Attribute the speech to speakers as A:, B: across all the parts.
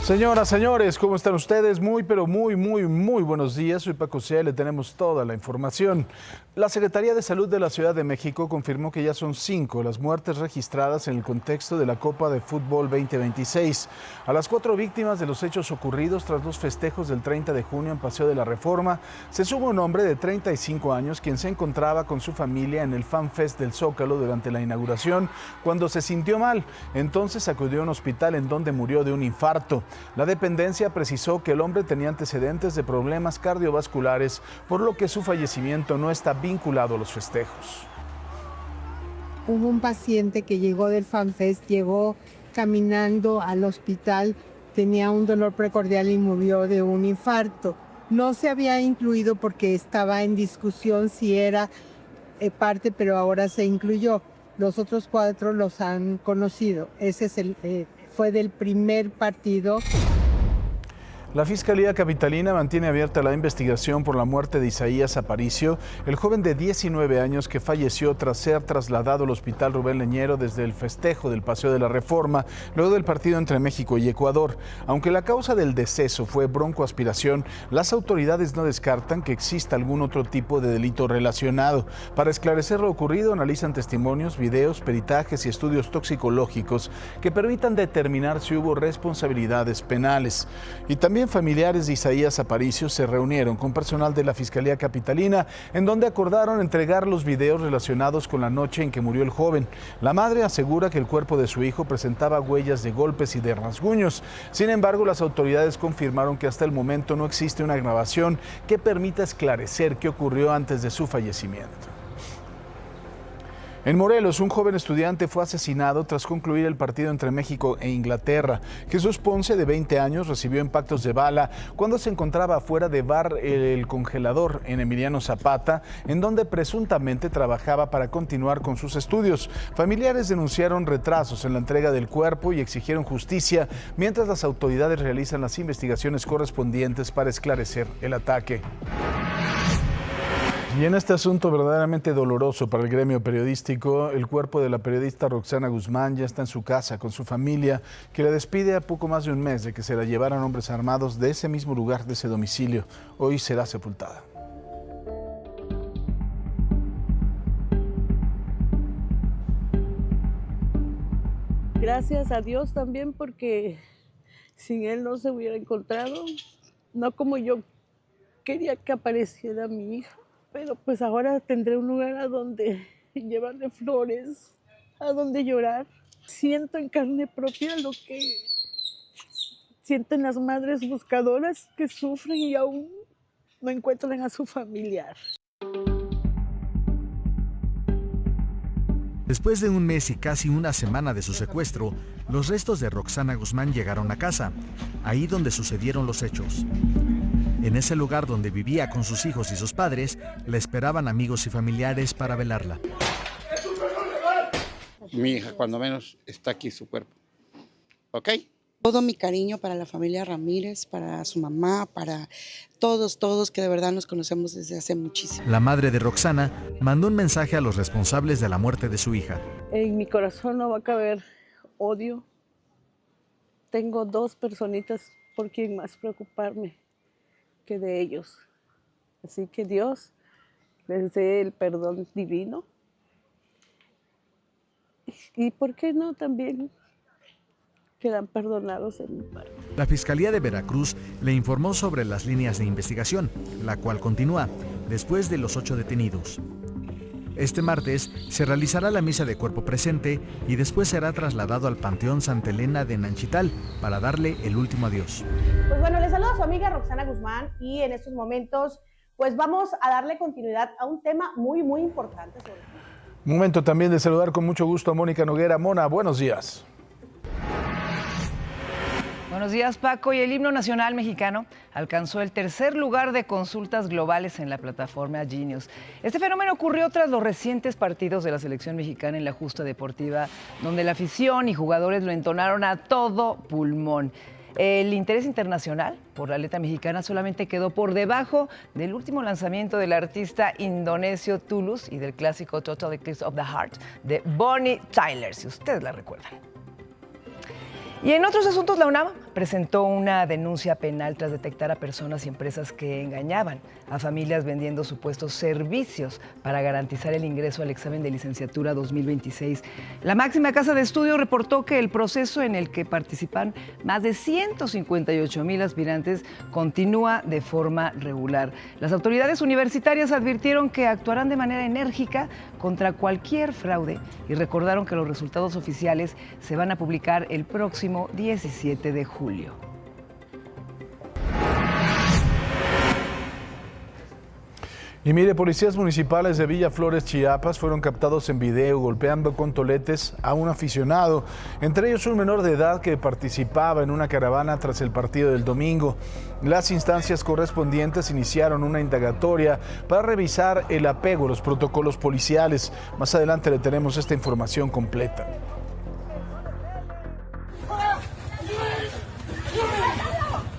A: Señoras, señores, ¿cómo están ustedes? Muy, pero muy buenos días. Soy Paco Sea y le tenemos toda la información. La Secretaría de Salud de la Ciudad de México confirmó que ya son 5 las muertes registradas en el contexto de la Copa de Fútbol 2026. A las 4 víctimas de los hechos ocurridos tras los festejos del 30 de junio en Paseo de la Reforma, se suma un hombre de 35 años quien se encontraba con su familia en el Fan Fest del Zócalo durante la inauguración cuando se sintió mal. Entonces acudió a un hospital en donde murió de un infarto. La dependencia precisó que el hombre tenía antecedentes de problemas cardiovasculares, por lo que su fallecimiento no está vinculado a los festejos.
B: Hubo un paciente que llegó del FanFest, llegó caminando al hospital, tenía un dolor precordial y murió de un infarto. No se había incluido porque estaba en discusión si era parte, pero ahora se incluyó. Los otros 4 los han conocido. Ese es fue del primer partido.
A: La Fiscalía Capitalina mantiene abierta la investigación por la muerte de Isaías Aparicio, el joven de 19 años que falleció tras ser trasladado al Hospital Rubén Leñero desde el festejo del Paseo de la Reforma, luego del partido entre México y Ecuador. Aunque la causa del deceso fue broncoaspiración, las autoridades no descartan que exista algún otro tipo de delito relacionado. Para esclarecer lo ocurrido, analizan testimonios, videos, peritajes y estudios toxicológicos que permitan determinar si hubo responsabilidades penales. Y también familiares de Isaías Aparicio se reunieron con personal de la Fiscalía Capitalina, en donde acordaron entregar los videos relacionados con la noche en que murió el joven. La madre asegura que el cuerpo de su hijo presentaba huellas de golpes y de rasguños. Sin embargo, las autoridades confirmaron que hasta el momento no existe una grabación que permita esclarecer qué ocurrió antes de su fallecimiento. En Morelos, un joven estudiante fue asesinado tras concluir el partido entre México e Inglaterra. Jesús Ponce, de 20 años, recibió impactos de bala cuando se encontraba afuera de Bar El Congelador en Emiliano Zapata, en donde presuntamente trabajaba para continuar con sus estudios. Familiares denunciaron retrasos en la entrega del cuerpo y exigieron justicia, mientras las autoridades realizan las investigaciones correspondientes para esclarecer el ataque. Y en este asunto verdaderamente doloroso para el gremio periodístico, el cuerpo de la periodista Roxana Guzmán ya está en su casa con su familia, que la despide a poco más de un mes de que se la llevaran hombres armados de ese mismo lugar, de ese domicilio. Hoy será sepultada.
C: Gracias a Dios también, porque sin él no se hubiera encontrado, no como yo quería que apareciera mi hija. Pero pues ahora tendré un lugar a donde llevarle flores, a donde llorar. Siento en carne propia lo que sienten las madres buscadoras que sufren y aún no encuentran a su familiar.
D: Después de un mes y casi una semana de su secuestro, los restos de Roxana Guzmán llegaron a casa, ahí donde sucedieron los hechos. En ese lugar donde vivía con sus hijos y sus padres, la esperaban amigos y familiares para velarla.
E: Mi hija, cuando menos, está aquí su cuerpo. ¿Ok?
F: Todo mi cariño para la familia Ramírez, para su mamá, para todos que de verdad nos conocemos desde hace muchísimo.
D: La madre de Roxana mandó un mensaje a los responsables de la muerte de su hija.
C: En mi corazón no va a caber odio. Tengo 2 personitas por quien más preocuparme que de ellos. Así que Dios les dé el perdón divino. Y por qué no también quedan perdonados en mi parte.
D: La Fiscalía de Veracruz le informó sobre las líneas de investigación, la cual continúa después de los 8 detenidos. Este martes se realizará la misa de cuerpo presente y después será trasladado al Panteón Santa Elena de Nanchital para darle el último adiós.
G: Pues bueno, les saluda a su amiga Roxana Guzmán y en estos momentos pues vamos a darle continuidad a un tema muy importante.
A: Momento también de saludar con mucho gusto a Mónica Noguera. Mona, buenos días.
H: Buenos días, Paco. Y el himno nacional mexicano alcanzó el 3er lugar de consultas globales en la plataforma Genius. Este fenómeno ocurrió tras los recientes partidos de la selección mexicana en la justa deportiva, donde la afición y jugadores lo entonaron a todo pulmón. El interés internacional por la letra mexicana solamente quedó por debajo del último lanzamiento del artista indonesio Tulus y del clásico Total Eclipse of the Heart de Bonnie Tyler, si ustedes la recuerdan. Y en otros asuntos, la UNAM presentó una denuncia penal tras detectar a personas y empresas que engañaban a familias vendiendo supuestos servicios para garantizar el ingreso al examen de licenciatura 2026. La máxima casa de estudio reportó que el proceso en el que participan más de 158,000 aspirantes continúa de forma regular. Las autoridades universitarias advirtieron que actuarán de manera enérgica contra cualquier fraude y recordaron que los resultados oficiales se van a publicar el próximo 17 de julio.
A: Y mire, policías municipales de Villa Flores, Chiapas, fueron captados en video golpeando con toletes a un aficionado, entre ellos un menor de edad que participaba en una caravana tras el partido del domingo. Las instancias correspondientes iniciaron una indagatoria para revisar el apego a los protocolos policiales. Más adelante le tenemos esta información completa.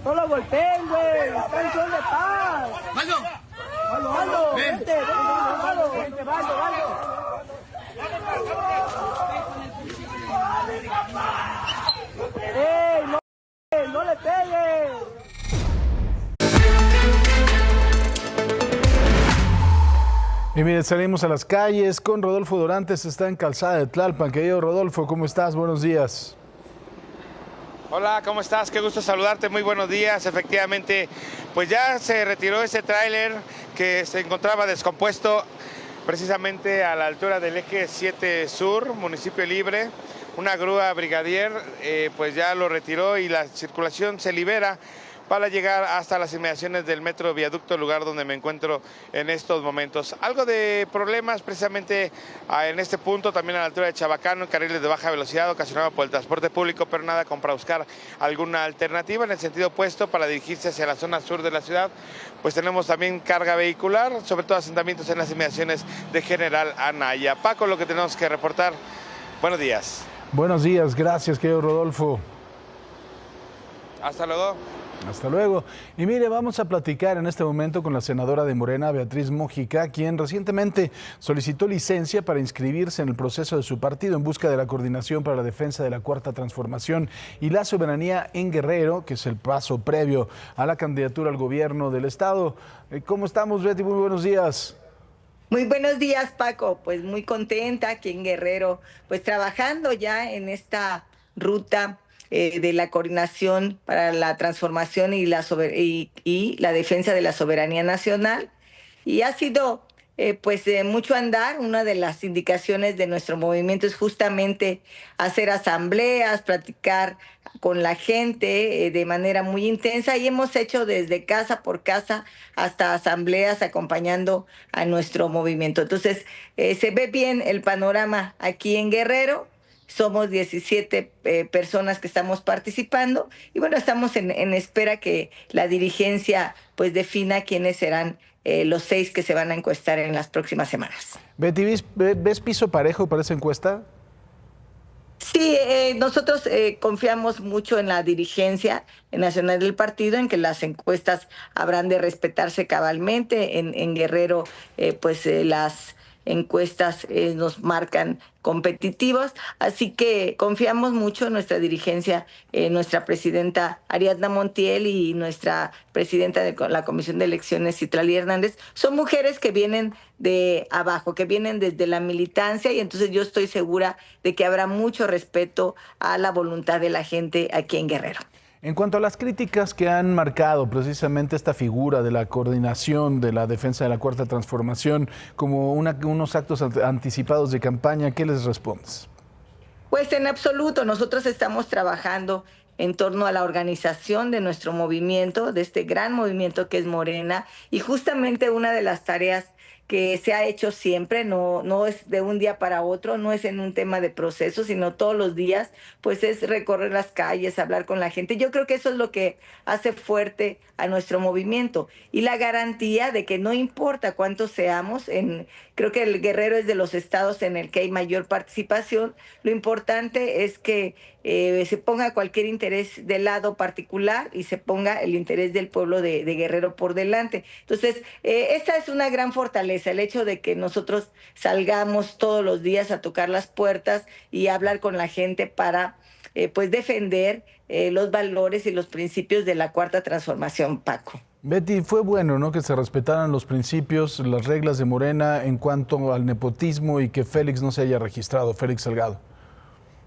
I: No lo golpeen, güey. Está en son de paz. ¡Valdo! ¡Valdo! ¡Vente! ¡Vente, Valdo! ¡Ey, no le pegues!
A: Y mire, salimos a las calles con Rodolfo Dorantes, está en Calzada de Tlalpan. Querido Rodolfo, ¿cómo estás? Buenos días.
J: Hola, ¿cómo estás? Qué gusto saludarte, muy buenos días. Efectivamente, pues ya se retiró ese tráiler que se encontraba descompuesto precisamente a la altura del eje 7 Sur, municipio libre. Una grúa brigadier pues ya lo retiró y la circulación se libera para llegar hasta las inmediaciones del metro Viaducto, lugar donde me encuentro en estos momentos. Algo de problemas precisamente en este punto, también a la altura de Chabacano, en carriles de baja velocidad ocasionado por el transporte público, pero nada como para buscar alguna alternativa en el sentido opuesto para dirigirse hacia la zona sur de la ciudad. Pues tenemos también carga vehicular, sobre todo asentamientos en las inmediaciones de General Anaya. Paco, lo que tenemos que reportar. Buenos días.
A: Buenos días, gracias, querido Rodolfo.
J: Hasta luego.
A: Hasta luego. Y mire, vamos a platicar en este momento con la senadora de Morena, Beatriz Mójica, quien recientemente solicitó licencia para inscribirse en el proceso de su partido en busca de la coordinación para la defensa de la Cuarta Transformación y la soberanía en Guerrero, que es el paso previo a la candidatura al gobierno del estado. ¿Cómo estamos, Betty? Muy buenos días.
K: Muy buenos días, Paco. Pues muy contenta aquí en Guerrero, pues trabajando ya en esta ruta de la coordinación para la transformación y la defensa de la soberanía nacional. Y ha sido mucho andar. Una de las indicaciones de nuestro movimiento es justamente hacer asambleas, platicar con la gente de manera muy intensa, y hemos hecho desde casa por casa hasta asambleas acompañando a nuestro movimiento. Entonces, se ve bien el panorama aquí en Guerrero. Somos 17 personas que estamos participando y bueno, estamos en espera que la dirigencia pues defina quiénes serán los 6 que se van a encuestar en las próximas semanas.
A: Betty, ¿ves piso parejo para esa encuesta?
K: Sí, nosotros confiamos mucho en la dirigencia nacional del partido, en que las encuestas habrán de respetarse cabalmente. En Guerrero, las encuestas nos marcan competitivos, así que confiamos mucho en nuestra dirigencia, nuestra presidenta Ariadna Montiel y nuestra presidenta de la Comisión de Elecciones, Citlali Hernández. Son mujeres que vienen de abajo, que vienen desde la militancia, y entonces yo estoy segura de que habrá mucho respeto a la voluntad de la gente aquí en Guerrero.
A: En cuanto a las críticas que han marcado precisamente esta figura de la coordinación de la defensa de la Cuarta Transformación como unos actos anticipados de campaña, ¿qué les respondes?
K: Pues en absoluto, nosotros estamos trabajando en torno a la organización de nuestro movimiento, de este gran movimiento que es Morena, y justamente una de las tareas que se ha hecho siempre, no es de un día para otro, no es en un tema de proceso, sino todos los días, pues es recorrer las calles, hablar con la gente. Yo creo que eso es lo que hace fuerte a nuestro movimiento y la garantía de que no importa cuántos seamos, creo que el Guerrero es de los estados en el que hay mayor participación, lo importante es que se ponga cualquier interés del lado particular y se ponga el interés del pueblo de Guerrero por delante. Entonces, esta es una gran fortaleza fortaleza, el hecho de que nosotros salgamos todos los días a tocar las puertas y hablar con la gente para pues defender los valores y los principios de la Cuarta Transformación, Paco.
A: Betty, fue bueno, ¿no?, que se respetaran los principios, las reglas de Morena en cuanto al nepotismo y que Félix no se haya registrado, Félix Salgado.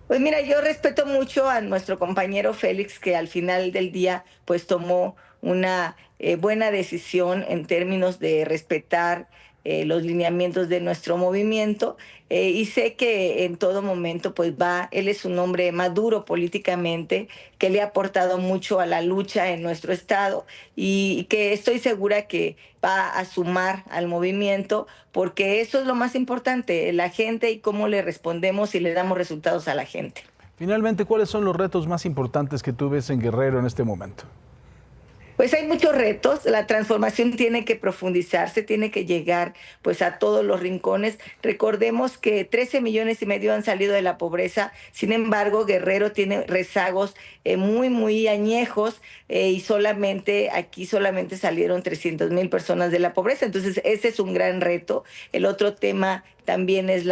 K: Pues mira, yo respeto mucho a nuestro compañero Félix, que al final del día pues tomó una buena decisión en términos de respetar los lineamientos de nuestro movimiento, y sé que en todo momento pues él es un hombre maduro políticamente, que le ha aportado mucho a la lucha en nuestro estado y que estoy segura que va a sumar al movimiento, porque eso es lo más importante, la gente y cómo le respondemos y le damos resultados a la gente.
A: Finalmente, ¿cuáles son los retos más importantes que tú ves en Guerrero en este momento?
K: Pues hay muchos retos, la transformación tiene que profundizarse, tiene que llegar pues a todos los rincones. Recordemos que 13,5 millones han salido de la pobreza, sin embargo Guerrero tiene rezagos muy añejos, y aquí solamente salieron 300,000 personas de la pobreza, entonces ese es un gran reto. El otro tema también es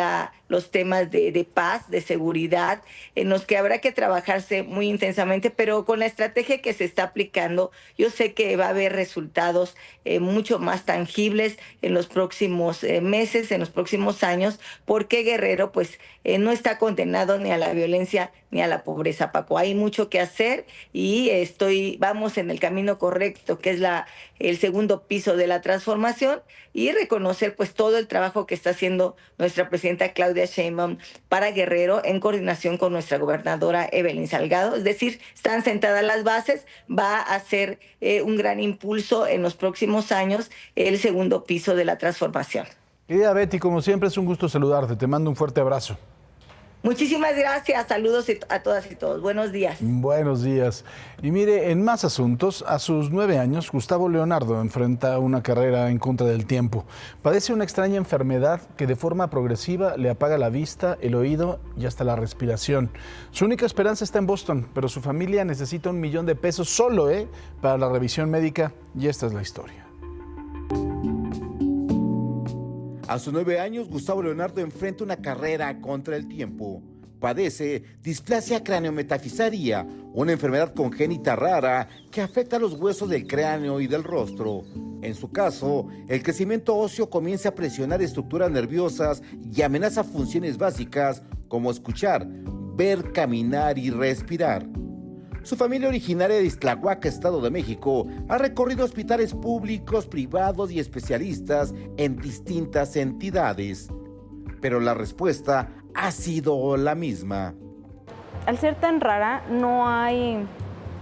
K: los temas de paz, de seguridad, en los que habrá que trabajarse muy intensamente, pero con la estrategia que se está aplicando, yo sé que va a haber resultados mucho más tangibles en los próximos meses, en los próximos años, porque Guerrero pues no está condenado ni a la violencia ni a la pobreza, Paco. Hay mucho que hacer y vamos en el camino correcto, que es el segundo piso de la transformación, y reconocer pues todo el trabajo que está haciendo nuestra presidenta Claudia Sheinbaum para Guerrero en coordinación con nuestra gobernadora Evelyn Salgado. Es decir, están sentadas las bases, va a ser un gran impulso en los próximos años el segundo piso de la transformación.
A: Querida Betty, como siempre es un gusto saludarte, te mando un fuerte abrazo.
K: Muchísimas gracias, saludos a todas y todos. Buenos días.
A: Buenos días. Y mire, en más asuntos, a sus 9 años, Gustavo Leonardo enfrenta una carrera en contra del tiempo. Padece una extraña enfermedad que de forma progresiva le apaga la vista, el oído y hasta la respiración. Su única esperanza está en Boston, pero su familia necesita $1 millón solo, para la revisión médica, y esta es la historia.
L: A sus 9 años, Gustavo Leonardo enfrenta una carrera contra el tiempo. Padece displasia craneometafisaria, una enfermedad congénita rara que afecta a los huesos del cráneo y del rostro. En su caso, el crecimiento óseo comienza a presionar estructuras nerviosas y amenaza funciones básicas como escuchar, ver, caminar y respirar. Su familia, originaria de Ixtlahuaca, Estado de México, ha recorrido hospitales públicos, privados y especialistas en distintas entidades. Pero la respuesta ha sido la misma.
M: Al ser tan rara, no hay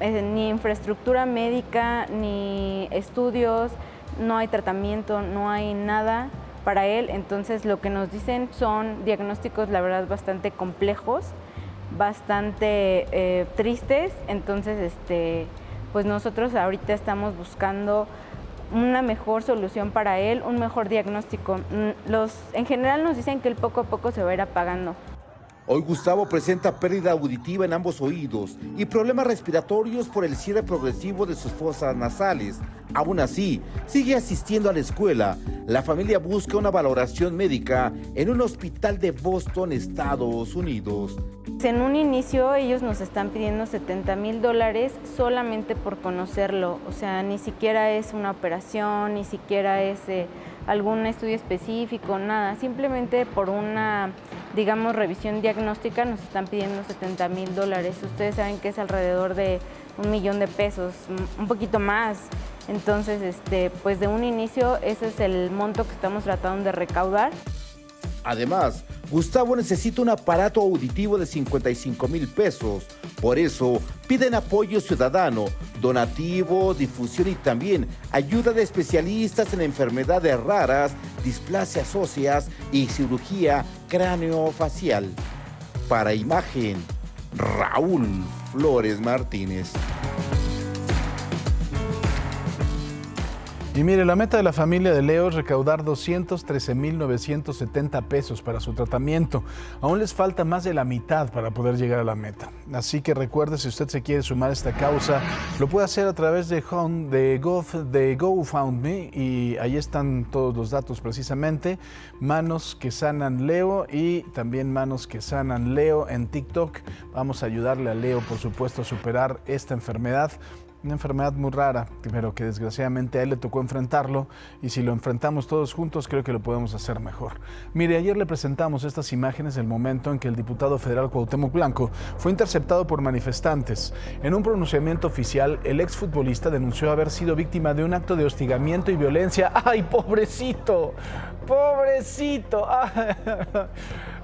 M: ni infraestructura médica, ni estudios, no hay tratamiento, no hay nada para él. Entonces lo que nos dicen son diagnósticos, la verdad, bastante complejos, bastante tristes. Entonces pues nosotros ahorita estamos buscando una mejor solución para él, un mejor diagnóstico. En general nos dicen que él poco a poco se va a ir apagando.
L: Hoy Gustavo presenta pérdida auditiva en ambos oídos y problemas respiratorios por el cierre progresivo de sus fosas nasales. Aún así, sigue asistiendo a la escuela. La familia busca una valoración médica en un hospital de Boston, Estados Unidos.
M: En un inicio ellos nos están pidiendo $70,000 solamente por conocerlo. O sea, ni siquiera es una operación, ni siquiera es algún estudio específico, nada. Simplemente por una, digamos, revisión diagnóstica nos están pidiendo $70,000. Ustedes saben que es alrededor de $1 millón, un poquito más. Entonces, pues de un inicio ese es el monto que estamos tratando de recaudar.
L: Además, Gustavo necesita un aparato auditivo de $55,000. Por eso, piden apoyo ciudadano, donativo, difusión y también ayuda de especialistas en enfermedades raras, displasias óseas y cirugía craneofacial. Para Imagen, Raúl Flores Martínez.
A: Y mire, la meta de la familia de Leo es recaudar 213,970 pesos para su tratamiento. Aún les falta más de la mitad para poder llegar a la meta. Así que recuerde, si usted se quiere sumar a esta causa, lo puede hacer a través de GoFundMe, y ahí están todos los datos precisamente. Manos que sanan Leo y también Manos que sanan Leo en TikTok. Vamos a ayudarle a Leo, por supuesto, a superar esta enfermedad. Una enfermedad muy rara, pero que desgraciadamente a él le tocó enfrentarlo, y si lo enfrentamos todos juntos, creo que lo podemos hacer mejor. Mire, ayer le presentamos estas imágenes del momento en que el diputado federal Cuauhtémoc Blanco fue interceptado por manifestantes. En un pronunciamiento oficial, el exfutbolista denunció haber sido víctima de un acto de hostigamiento y violencia. ¡Ay, pobrecito! ¡Pobrecito!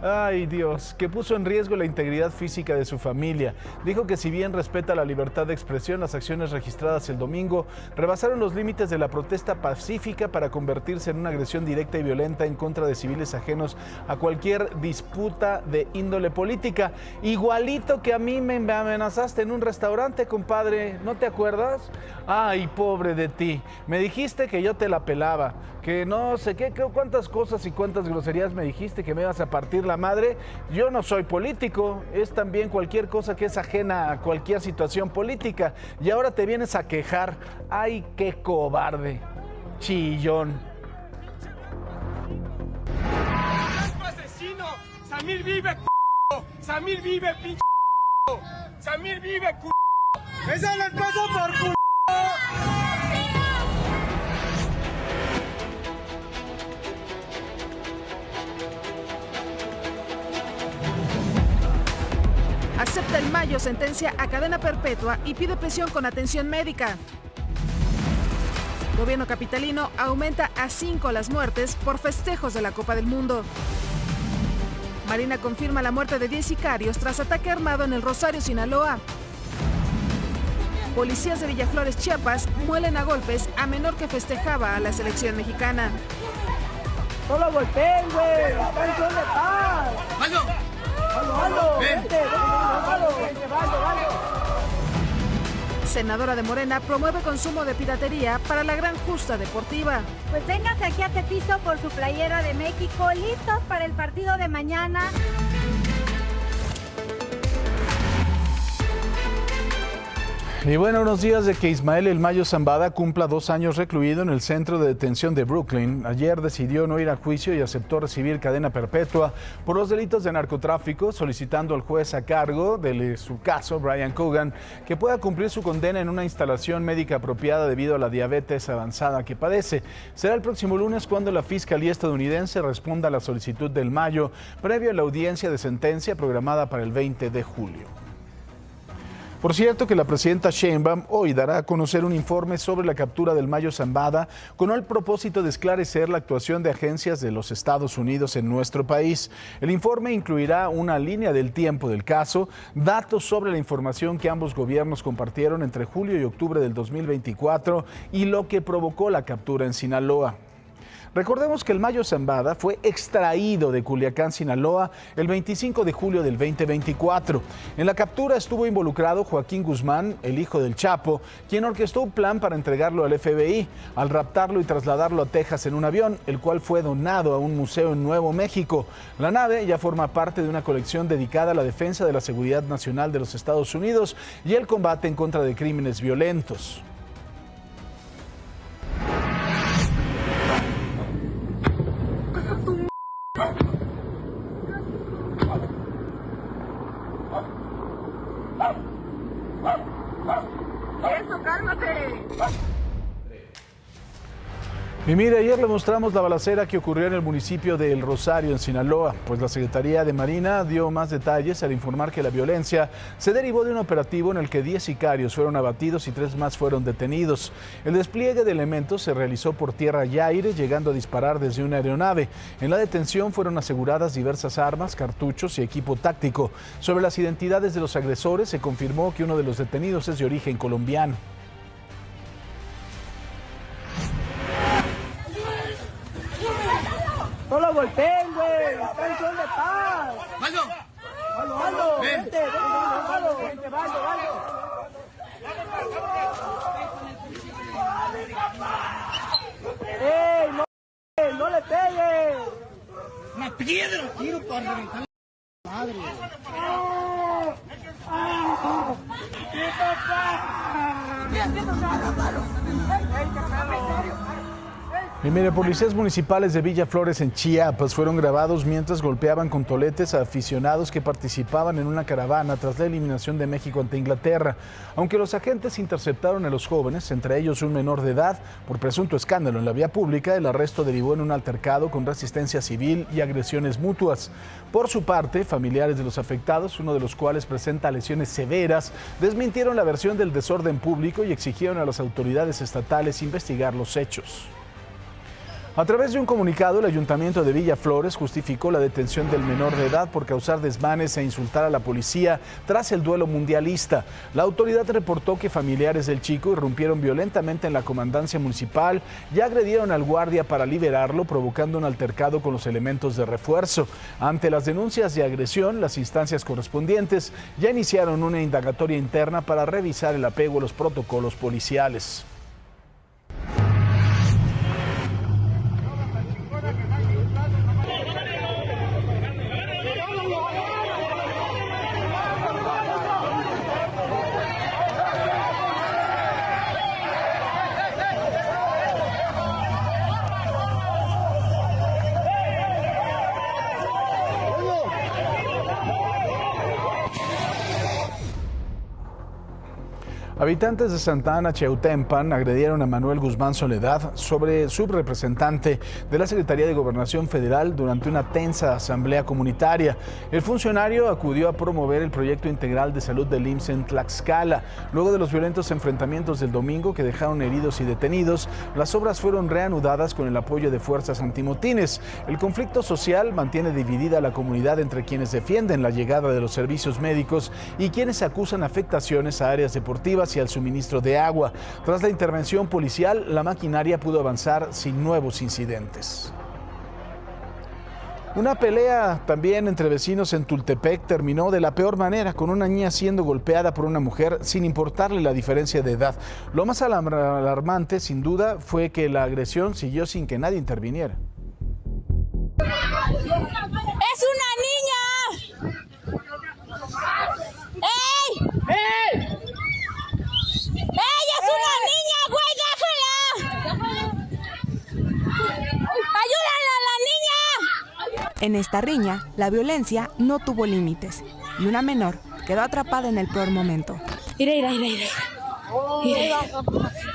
A: ¡Ay, Dios! Que puso en riesgo la integridad física de su familia. Dijo que si bien respeta la libertad de expresión, las acciones registradas el domingo rebasaron los límites de la protesta pacífica para convertirse en una agresión directa y violenta en contra de civiles ajenos a cualquier disputa de índole política. Igualito que a mí me amenazaste en un restaurante, compadre, ¿no te acuerdas? Ay, pobre de ti. Me dijiste que yo te la pelaba, que no sé qué, cuántas cosas y cuántas groserías me dijiste, que me ibas a partir la madre. Yo no soy político, es también cualquier cosa que es ajena a cualquier situación política. Y ahora te vienes a quejar. ¡Ay, qué cobarde! Chillón.
I: ¡Asesino! ¡Samir vive, c***! ¡Samir vive, pinche! ¡Samir vive, c***! ¡Esa les pasa por c***!
N: Acepta el Mayo sentencia a cadena perpetua y pide prisión con atención médica. Gobierno capitalino aumenta a 5 las muertes por festejos de la Copa del Mundo. Marina confirma la muerte de 10 sicarios tras ataque armado en el Rosario, Sinaloa. Policías de Villaflores, Chiapas, muelen a golpes a menor que festejaba a la selección mexicana.
I: ¡No lo golpeen, güey! ¡Canción de paz! ¡Aldo! ¡Aldo! ¡Vente!
N: Senadora de Morena promueve consumo de piratería para la gran justa deportiva.
O: Pues véngase aquí a Tepizo por su playera de México, listos para el partido de mañana.
A: Y bueno, unos días de que Ismael El Mayo Zambada cumpla 2 años recluido en el centro de detención de Brooklyn, ayer decidió no ir a juicio y aceptó recibir cadena perpetua por los delitos de narcotráfico, solicitando al juez a cargo de su caso, Brian Cogan, que pueda cumplir su condena en una instalación médica apropiada debido a la diabetes avanzada que padece. Será el próximo lunes cuando la Fiscalía estadounidense responda a la solicitud del Mayo, previo a la audiencia de sentencia programada para el 20 de julio. Por cierto que la presidenta Sheinbaum hoy dará a conocer un informe sobre la captura del Mayo Zambada con el propósito de esclarecer la actuación de agencias de los Estados Unidos en nuestro país. El informe incluirá una línea del tiempo del caso, datos sobre la información que ambos gobiernos compartieron entre julio y octubre del 2024 y lo que provocó la captura en Sinaloa. Recordemos que el Mayo Zambada fue extraído de Culiacán, Sinaloa, el 25 de julio del 2024. En la captura estuvo involucrado Joaquín Guzmán, el hijo del Chapo, quien orquestó un plan para entregarlo al FBI, al raptarlo y trasladarlo a Texas en un avión, el cual fue donado a un museo en Nuevo México. La nave ya forma parte de una colección dedicada a la defensa de la seguridad nacional de los Estados Unidos y el combate en contra de crímenes violentos.
I: ¡Eso, cálmate!
A: Y mire, ayer le mostramos la balacera que ocurrió en el municipio de El Rosario, en Sinaloa, pues la Secretaría de Marina dio más detalles al informar que la violencia se derivó de un operativo en el que 10 sicarios fueron abatidos y 3 más fueron detenidos. El despliegue de elementos se realizó por tierra y aire, llegando a disparar desde una aeronave. En la detención fueron aseguradas diversas armas, cartuchos y equipo táctico. Sobre las identidades de los agresores, se confirmó que uno de los detenidos es de origen colombiano.
I: ¡No lo golpeen, güey! ¡Canción de paz! ¡Aldo! ¡Aldo! ¡Vente! ¡Vente, Aldo! ¡Aldo! ¡Ey, no le pegues!
P: ¡Una piedra, tiro para reventar la madre!
I: ¡Mi papá! ¿Qué haciendo nada, malo? ¡Ey, qué pedo!
A: Y mire, policías municipales de Villa Flores en Chiapas fueron grabados mientras golpeaban con toletes a aficionados que participaban en una caravana tras la eliminación de México ante Inglaterra. Aunque los agentes interceptaron a los jóvenes, entre ellos un menor de edad, por presunto escándalo en la vía pública, el arresto derivó en un altercado con resistencia civil y agresiones mutuas. Por su parte, familiares de los afectados, uno de los cuales presenta lesiones severas, desmintieron la versión del desorden público y exigieron a las autoridades estatales investigar los hechos. A través de un comunicado, el Ayuntamiento de Villa Flores justificó la detención del menor de edad por causar desmanes e insultar a la policía tras el duelo mundialista. La autoridad reportó que familiares del chico irrumpieron violentamente en la comandancia municipal y agredieron al guardia para liberarlo, provocando un altercado con los elementos de refuerzo. Ante las denuncias de agresión, las instancias correspondientes ya iniciaron una indagatoria interna para revisar el apego a los protocolos policiales. Habitantes de Santa Ana, Chiautempan, agredieron a Manuel Guzmán Soledad, subrepresentante de la Secretaría de Gobernación Federal, durante una tensa asamblea comunitaria. El funcionario acudió a promover el proyecto integral de salud del IMSS en Tlaxcala. Luego de los violentos enfrentamientos del domingo que dejaron heridos y detenidos, las obras fueron reanudadas con el apoyo de fuerzas antimotines. El conflicto social mantiene dividida a la comunidad entre quienes defienden la llegada de los servicios médicos y quienes acusan afectaciones a áreas deportivas y al suministro de agua. Tras la intervención policial, la maquinaria pudo avanzar sin nuevos incidentes. Una pelea también entre vecinos en Tultepec terminó de la peor manera, con una niña siendo golpeada por una mujer sin importarle la diferencia de edad. Lo más alarmante, sin duda, fue que la agresión siguió sin que nadie interviniera.
Q: ¡Es una niña! ¡Ey! ¡Ey! ¡Ella es una niña, güey! ¡Déjala! ¡Ayúdala a la niña!
R: En esta riña, la violencia no tuvo límites y una menor quedó atrapada en el peor momento.
Q: Mira.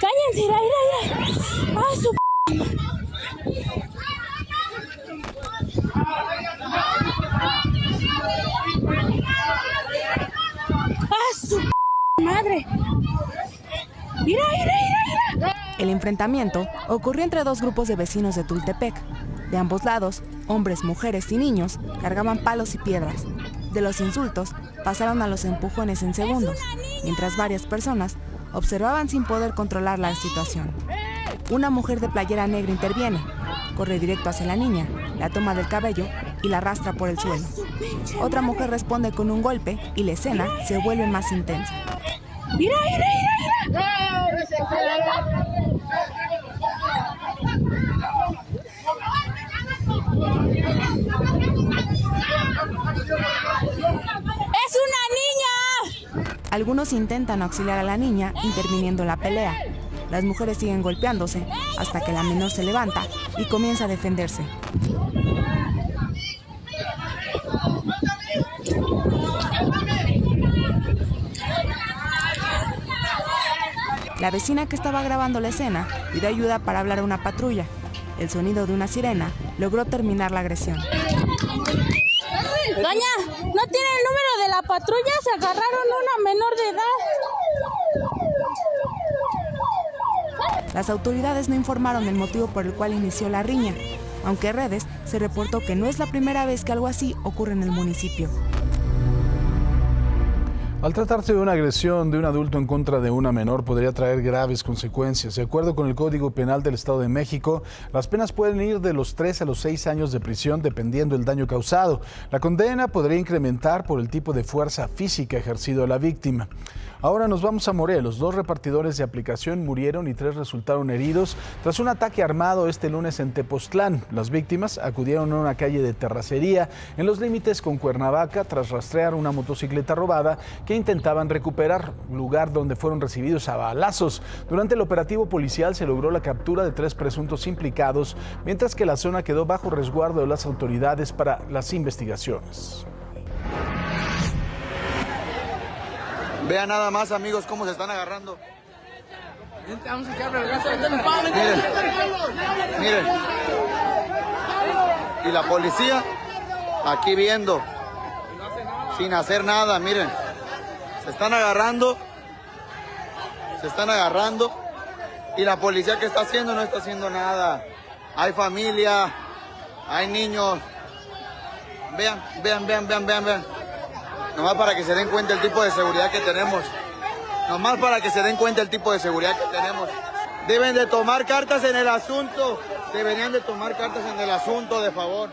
Q: Cállense, mira. ¡Ah, su madre! ¡Mira!
R: El enfrentamiento ocurrió entre dos grupos de vecinos de Tultepec. De ambos lados, hombres, mujeres y niños cargaban palos y piedras. De los insultos pasaron a los empujones en segundos, mientras varias personas observaban sin poder controlar la situación. Una mujer de playera negra interviene, corre directo hacia la niña, la toma del cabello y la arrastra por el suelo. Otra mujer responde con un golpe y la escena se vuelve más intensa.
Q: ¡Mira! ¡Es una niña!
R: Algunos intentan auxiliar a la niña interviniendo en la pelea. Las mujeres siguen golpeándose hasta que la menor se levanta y comienza a defenderse. La vecina que estaba grabando la escena pidió ayuda para hablar a una patrulla. El sonido de una sirena logró terminar la agresión.
Q: Doña, ¿no tiene el número de la patrulla? Se agarraron a una menor de edad.
R: Las autoridades no informaron el motivo por el cual inició la riña, aunque en redes se reportó que no es la primera vez que algo así ocurre en el municipio.
A: Al tratarse de una agresión de un adulto en contra de una menor, podría traer graves consecuencias. De acuerdo con el Código Penal del Estado de México, las penas pueden ir de los 3 a los 6 años de prisión dependiendo del daño causado. La condena podría incrementar por el tipo de fuerza física ejercido a la víctima. Ahora nos vamos a Morelos. 2 repartidores de aplicación murieron y 3 resultaron heridos tras un ataque armado este lunes en Tepoztlán. Las víctimas acudieron a una calle de terracería en los límites con Cuernavaca tras rastrear una motocicleta robada que intentaban recuperar, lugar donde fueron recibidos a balazos. Durante el operativo policial se logró la captura de 3 presuntos implicados, mientras que la zona quedó bajo resguardo de las autoridades para las investigaciones.
S: Vean nada más, amigos, cómo se están agarrando. Miren. Y la policía aquí viendo, sin hacer nada, miren. Se están agarrando. Y la policía, ¿qué está haciendo? No está haciendo nada. Hay familia, hay niños. Vean. Nomás para que se den cuenta el tipo de seguridad que tenemos. Deben de tomar cartas en el asunto. Deberían de tomar cartas en el asunto, de favor.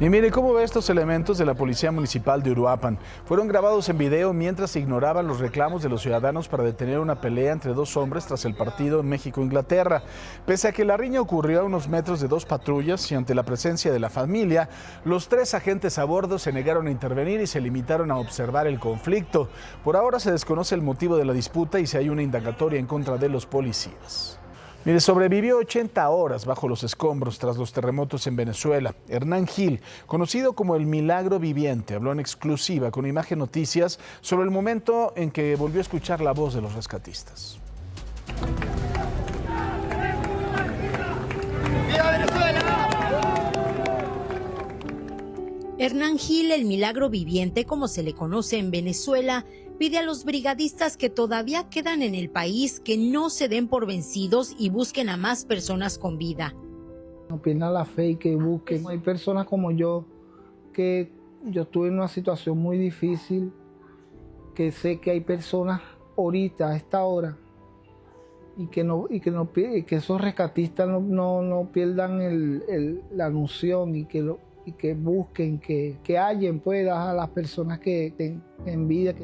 A: Y mire cómo ve estos elementos de la Policía Municipal de Uruapan. Fueron grabados en video mientras se ignoraban los reclamos de los ciudadanos para detener una pelea entre 2 hombres tras el partido México-Inglaterra. Pese a que la riña ocurrió a unos metros de 2 patrullas y ante la presencia de la familia, los 3 agentes a bordo se negaron a intervenir y se limitaron a observar el conflicto. Por ahora se desconoce el motivo de la disputa y si hay una indagatoria en contra de los policías. Mire, sobrevivió 80 horas bajo los escombros tras los terremotos en Venezuela. Hernán Gil, conocido como el Milagro Viviente, habló en exclusiva con Imagen Noticias sobre el momento en que volvió a escuchar la voz de los rescatistas.
T: ¡Viva Venezuela! Hernán Gil, el Milagro Viviente, como se le conoce en Venezuela, pide a los brigadistas que todavía quedan en el país que no se den por vencidos y busquen a más personas con vida.
U: No pierdan la fe y que busquen. Hay personas como yo, que yo estuve en una situación muy difícil, que sé que hay personas ahorita, a esta hora, y que esos rescatistas no pierdan la noción y que busquen, que hallen pues, a las personas que estén en vida.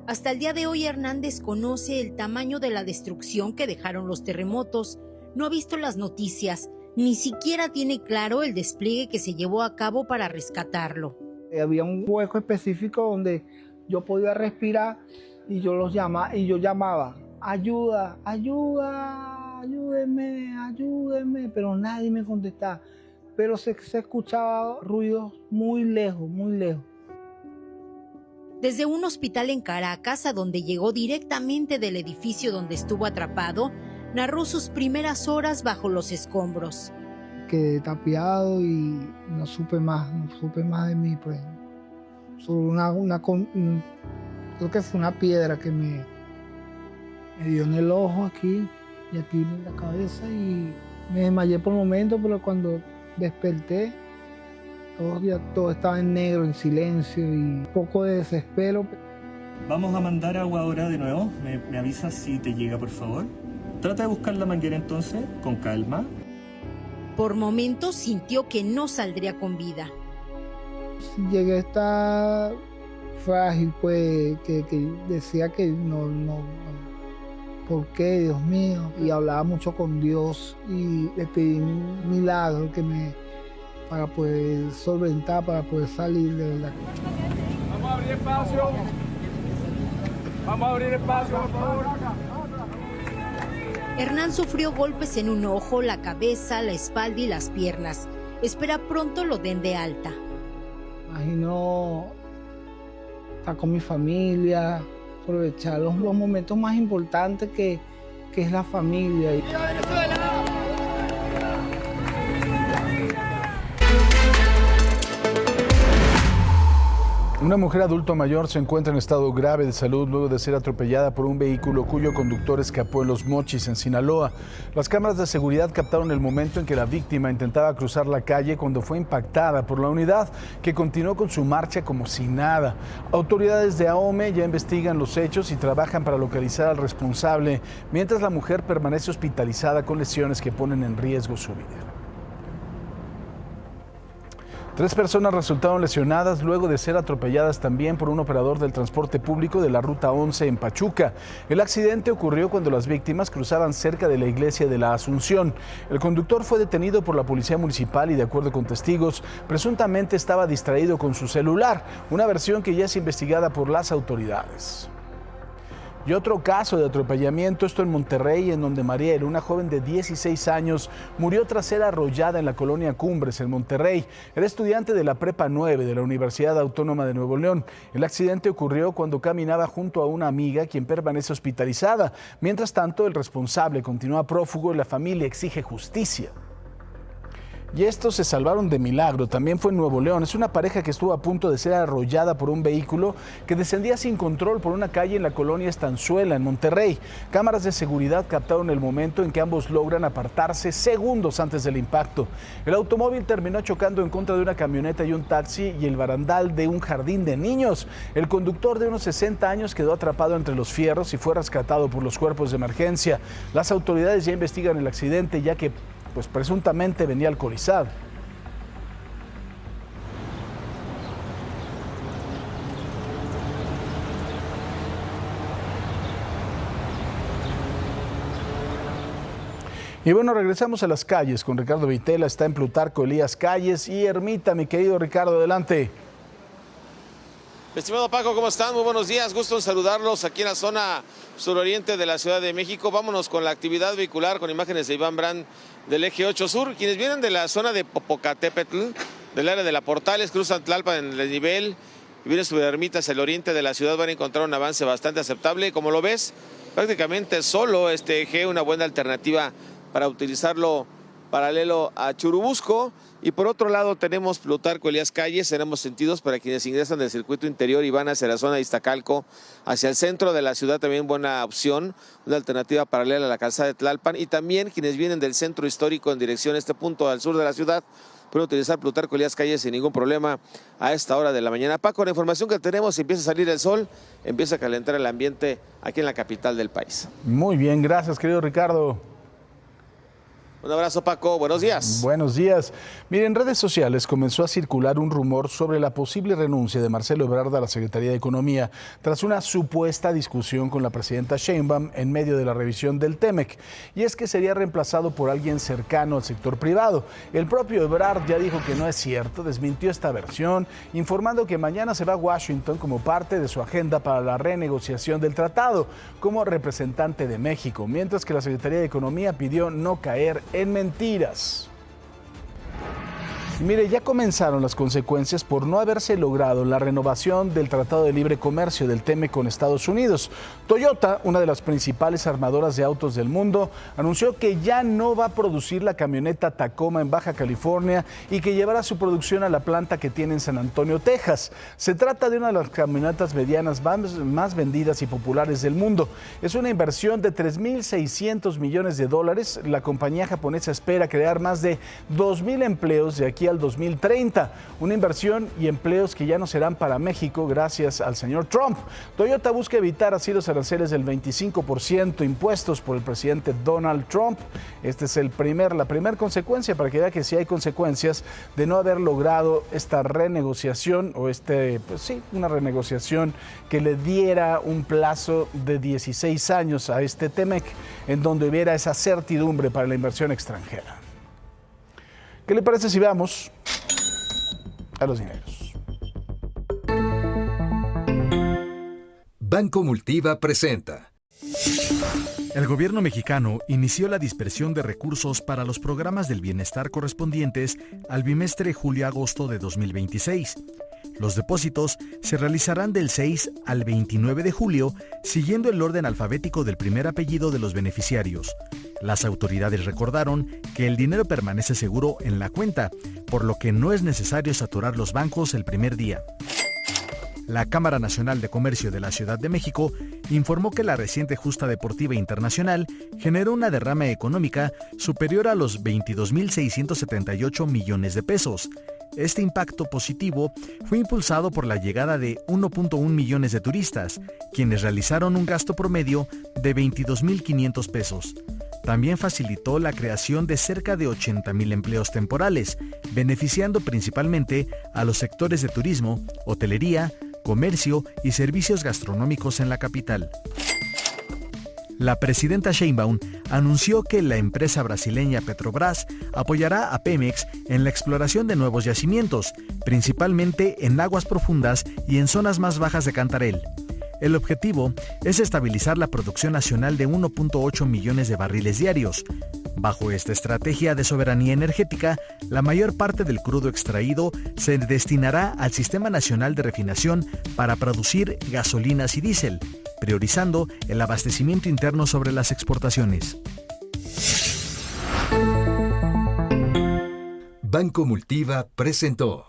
T: Hasta el día de hoy, Hernández conoce el tamaño de la destrucción que dejaron los terremotos. No ha visto las noticias, ni siquiera tiene claro el despliegue que se llevó a cabo para rescatarlo.
U: Había un hueco específico donde yo podía respirar y yo llamaba, ayuda, ayúdenme, pero nadie me contestaba. Pero se escuchaba ruidos muy lejos.
T: Desde un hospital en Caracas, a donde llegó directamente del edificio donde estuvo atrapado, narró sus primeras horas bajo los escombros.
U: Quedé tapiado y no supe más de mí, pues. Creo que fue una piedra que me dio en el ojo aquí y aquí en la cabeza y me desmayé por un momento, pero cuando desperté, todo estaba en negro, en silencio y un poco de desespero.
V: Vamos a mandar agua ahora de nuevo. ¿Me avisas si te llega, por favor? Trata de buscar la manguera entonces, con calma.
T: Por momentos sintió que no saldría con vida.
U: Llegué a estar frágil, pues, que decía que no, ¿por qué, Dios mío? Y hablaba mucho con Dios y le pedí un milagro para poder solventar, para poder salir de la...
I: Vamos a abrir espacio, por favor.
T: Hernán sufrió golpes en un ojo, la cabeza, la espalda y las piernas. Espera pronto lo den de alta.
U: Imagino estar con mi familia, aprovechar los momentos más importantes que es la familia.
I: ¡Viva Venezuela!
A: Una mujer adulto mayor se encuentra en estado grave de salud luego de ser atropellada por un vehículo cuyo conductor escapó en Los Mochis, en Sinaloa. Las cámaras de seguridad captaron el momento en que la víctima intentaba cruzar la calle cuando fue impactada por la unidad, que continuó con su marcha como si nada. Autoridades de AOME ya investigan los hechos y trabajan para localizar al responsable, mientras la mujer permanece hospitalizada con lesiones que ponen en riesgo su vida. 3 personas resultaron lesionadas luego de ser atropelladas también por un operador del transporte público de la Ruta 11 en Pachuca. El accidente ocurrió cuando las víctimas cruzaban cerca de la iglesia de la Asunción. El conductor fue detenido por la policía municipal y, de acuerdo con testigos, presuntamente estaba distraído con su celular, una versión que ya es investigada por las autoridades. Y otro caso de atropellamiento, esto en Monterrey, en donde Mariel, una joven de 16 años, murió tras ser arrollada en la colonia Cumbres, en Monterrey. Era estudiante de la Prepa 9 de la Universidad Autónoma de Nuevo León. El accidente ocurrió cuando caminaba junto a una amiga, quien permanece hospitalizada. Mientras tanto, el responsable continúa prófugo y la familia exige justicia. Y estos se salvaron de milagro, también fue en Nuevo León. Es una pareja que estuvo a punto de ser arrollada por un vehículo que descendía sin control por una calle en la colonia Estanzuela, en Monterrey. Cámaras de seguridad captaron el momento en que ambos logran apartarse segundos antes del impacto. El automóvil terminó chocando en contra de una camioneta y un taxi y el barandal de un jardín de niños. El conductor, de unos 60 años, quedó atrapado entre los fierros y fue rescatado por los cuerpos de emergencia. Las autoridades ya investigan el accidente, ya que presuntamente venía alcoholizado. Y bueno, regresamos a las calles con Ricardo Vitela. Está en Plutarco Elías Calles y Ermita. Mi querido Ricardo, adelante.
B: Estimado Paco, ¿cómo están? Muy buenos días, gusto en saludarlos aquí en la zona suroriente de la Ciudad de México. Vámonos con la actividad vehicular con imágenes de Iván Brand del Eje 8 Sur. Quienes vienen de la zona de Popocatépetl, del área de la Portales, cruzan Tlalpan en el desnivel y vienen sobre Ermita hacia el oriente de la ciudad, van a encontrar un avance bastante aceptable. Como lo ves, prácticamente solo este eje, una buena alternativa para utilizarlo paralelo a Churubusco. Y por otro lado tenemos Plutarco Elías Calles en ambos sentidos para quienes ingresan del circuito interior y van hacia la zona de Iztacalco, hacia el centro de la ciudad, también buena opción, una alternativa paralela a la calzada de Tlalpan. Y también quienes vienen del centro histórico en dirección a este punto al sur de la ciudad pueden utilizar Plutarco Elías Calles sin ningún problema a esta hora de la mañana. Paco, la información que tenemos, empieza a salir el sol, empieza a calentar el ambiente aquí en la capital del país.
A: Muy bien, gracias, querido Ricardo.
B: Un abrazo, Paco. Buenos días.
A: Buenos días. Miren, en redes sociales comenzó a circular un rumor sobre la posible renuncia de Marcelo Ebrard a la Secretaría de Economía tras una supuesta discusión con la presidenta Sheinbaum en medio de la revisión del TEMEC. Y es que sería reemplazado por alguien cercano al sector privado. El propio Ebrard ya dijo que no es cierto, desmintió esta versión, informando que mañana se va a Washington como parte de su agenda para la renegociación del tratado como representante de México, mientras que la Secretaría de Economía pidió no caer en mentiras. Y mire, ya comenzaron las consecuencias por no haberse logrado la renovación del Tratado de Libre Comercio del TEMEC con Estados Unidos. Toyota, una de las principales armadoras de autos del mundo, anunció que ya no va a producir la camioneta Tacoma en Baja California y que llevará su producción a la planta que tiene en San Antonio, Texas. Se trata de una de las camionetas medianas más vendidas y populares del mundo. Es una inversión de $3.600 millones. La compañía japonesa espera crear más de 2,000 empleos de aquí al 2030, una inversión y empleos que ya no serán para México gracias al señor Trump. Toyota busca evitar así los aranceles del 25% impuestos por el presidente Donald Trump. Esta es la primera consecuencia, para que vea que sí hay consecuencias de no haber logrado esta renegociación o una renegociación que le diera un plazo de 16 años a este TEMEC, en donde hubiera esa certidumbre para la inversión extranjera. ¿Qué le parece si vamos a los dineros?
E: Banco Multiva presenta.
D: El gobierno mexicano inició la dispersión de recursos para los programas del bienestar correspondientes al bimestre julio-agosto de 2026. Los depósitos se realizarán del 6 al 29 de julio, siguiendo el orden alfabético del primer apellido de los beneficiarios. Las autoridades recordaron que el dinero permanece seguro en la cuenta, por lo que no es necesario saturar los bancos el primer día. La Cámara Nacional de Comercio de la Ciudad de México informó que la reciente justa deportiva internacional generó una derrama económica superior a los 22.678 millones de pesos. Este impacto positivo fue impulsado por la llegada de 1.1 millones de turistas, quienes realizaron un gasto promedio de 22.500 pesos. también facilitó la creación de cerca de 80,000 empleos temporales, beneficiando principalmente a los sectores de turismo, hotelería, comercio y servicios gastronómicos en la capital. La presidenta Sheinbaum anunció que la empresa brasileña Petrobras apoyará a Pemex en la exploración de nuevos yacimientos, principalmente en aguas profundas y en zonas más bajas de Cantarell. El objetivo es estabilizar la producción nacional de 1.8 millones de barriles diarios. Bajo esta estrategia de soberanía energética, la mayor parte del crudo extraído se destinará al Sistema Nacional de Refinación para producir gasolinas y diésel, priorizando el abastecimiento interno sobre las exportaciones.
E: Banco Multiva presentó.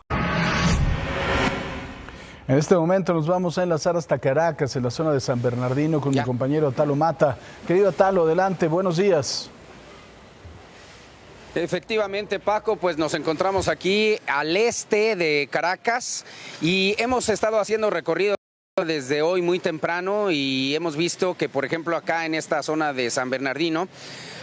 A: En este momento nos vamos a enlazar hasta Caracas, en la zona de San Bernardino, con mi compañero Atalo Mata. Querido Atalo, adelante, buenos días.
F: Efectivamente, Paco, pues nos encontramos aquí al este de Caracas y hemos estado haciendo recorrido desde hoy muy temprano y hemos visto que, por ejemplo, acá en esta zona de San Bernardino,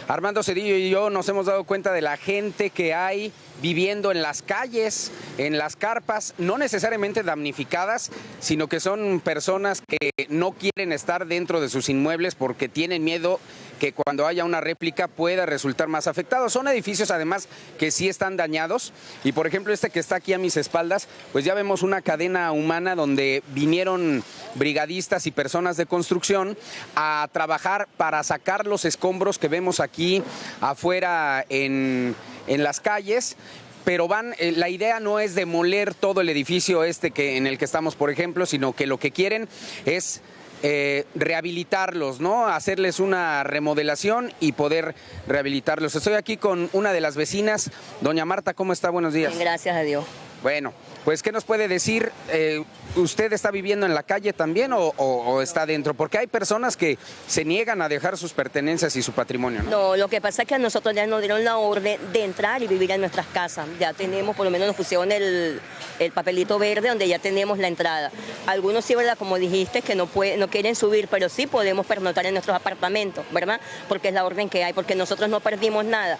F: Armando Cedillo y yo nos hemos dado cuenta de la gente que hay viviendo en las calles, en las carpas, no necesariamente damnificadas, sino que son personas que no quieren estar dentro de sus inmuebles porque tienen miedo que cuando haya una réplica pueda resultar más afectado. Son edificios además que sí están dañados y, por ejemplo, este que está aquí a mis espaldas, pues ya vemos una cadena humana donde vinieron brigadistas y personas de construcción a trabajar para sacar los escombros que vemos aquí afuera en las calles. Pero la idea no es demoler todo el edificio en el que estamos, por ejemplo, sino que lo que quieren es rehabilitarlos, ¿no? Hacerles una remodelación y poder rehabilitarlos. Estoy aquí con una de las vecinas, doña Marta, ¿cómo está? Buenos días.
W: Bien, gracias a Dios.
F: Bueno, pues ¿qué nos puede decir? ¿Usted está viviendo en la calle también o está dentro? Porque hay personas que se niegan a dejar sus pertenencias y su patrimonio, ¿no?
W: No, lo que pasa es que a nosotros ya nos dieron la orden de entrar y vivir en nuestras casas. Ya tenemos, por lo menos nos pusieron el papelito verde donde ya tenemos la entrada. Algunos sí, ¿verdad? Como dijiste, que no quieren subir, pero sí podemos pernoctar en nuestros apartamentos, ¿verdad? Porque es la orden que hay, porque nosotros no perdimos nada.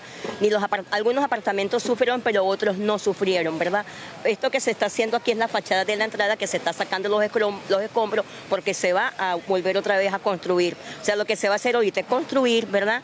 W: Algunos apartamentos sufrieron, pero otros no sufrieron, ¿verdad? Esto que se está haciendo aquí es la fachada de la entrada, que se está sacando los escombros porque se va a volver otra vez a construir. O sea, lo que se va a hacer ahorita es construir, ¿verdad?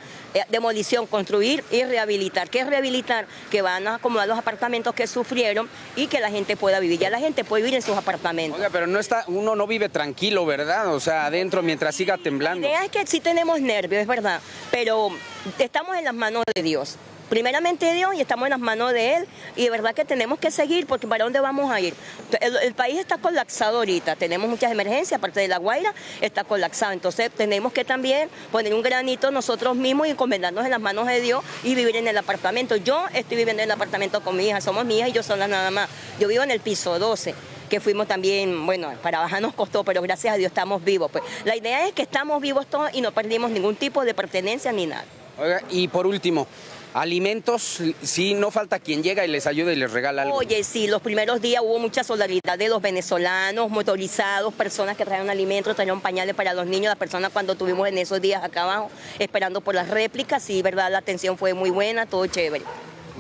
W: Demolición, construir y rehabilitar. ¿Qué es rehabilitar? Que van a acomodar los apartamentos que sufrieron y que la gente pueda vivir. Ya la gente puede vivir en sus apartamentos.
F: Oiga, pero uno no vive tranquilo, ¿verdad? O sea, adentro mientras siga temblando.
W: La idea es que sí tenemos nervios, es verdad, pero estamos en las manos de Dios. Primeramente Dios, y estamos en las manos de Él, y de verdad que tenemos que seguir, porque ¿para dónde vamos a ir? El país está colapsado ahorita, tenemos muchas emergencias, aparte de La Guaira, está colapsado, entonces tenemos que también poner un granito nosotros mismos y encomendarnos en las manos de Dios y vivir en el apartamento. Yo estoy viviendo en el apartamento con mi hija, somos mi hija y yo sola nada más. Yo vivo en el piso 12. Que fuimos también, bueno, para bajar nos costó, pero gracias a Dios estamos vivos. Pues la idea es que estamos vivos todos y no perdimos ningún tipo de pertenencia ni nada.
F: Oiga, y por último, alimentos, sí, no falta quien llega y les ayuda y les regala algo.
W: Oye, sí, los primeros días hubo mucha solidaridad de los venezolanos, motorizados, personas que trajeron alimentos, trajeron pañales para los niños, las personas cuando estuvimos en esos días acá abajo, esperando por las réplicas, sí, verdad, la atención fue muy buena, todo chévere,